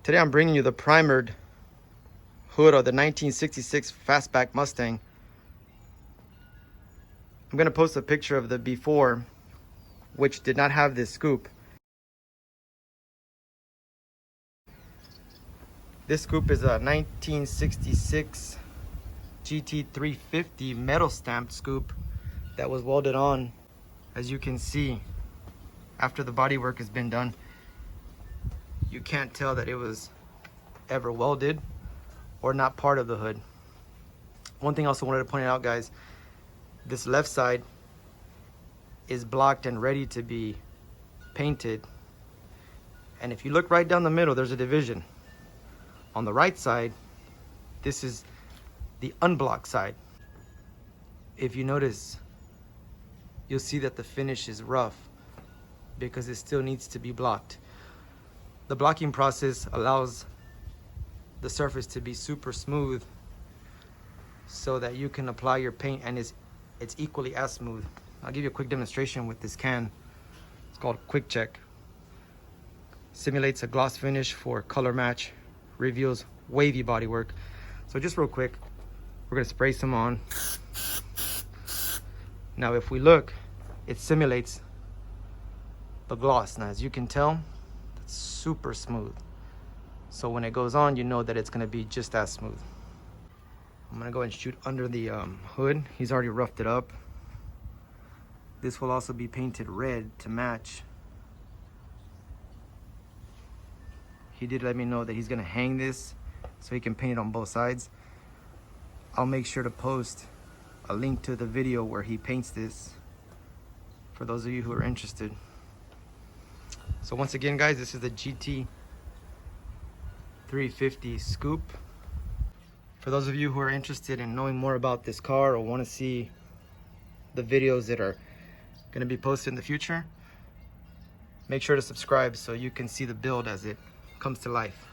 Today I'm bringing you the primered hood of the 1966 fastback Mustang. I'm going to post a picture of the before, which did not have this scoop. This scoop is a 1966 GT350 metal stamped scoop that was welded on, as you can see, after the bodywork has been done. You can't tell that it was ever welded or not part of the hood. One thing I also wanted to point out, guys, this left side is blocked and ready to be painted. And if you look right down the middle, there's a division. On the right side, this is the unblocked side. If you notice, you'll see that the finish is rough because it still needs to be blocked. The blocking process allows the surface to be super smooth so that you can apply your paint and it's equally as smooth. I'll give you a quick demonstration with this can. It's called Quick Check. Simulates a gloss finish for color match, reveals wavy bodywork. So just real quick, we're gonna spray some on. Now if we look, it simulates the gloss. Now as you can tell, it's super smooth. So when it goes on, you know that it's gonna be just as smooth. I'm gonna go and shoot under the hood. He's already roughed it up. This will also be painted red to match. He did let me know that he's gonna hang this so he can paint it on both sides. I'll make sure to post a link to the video where he paints this for those of you who are interested. So once again, guys, this is the GT350 scoop. For those of you who are interested in knowing more about this car or want to see the videos that are going to be posted in the future, make sure to subscribe so you can see the build as it comes to life.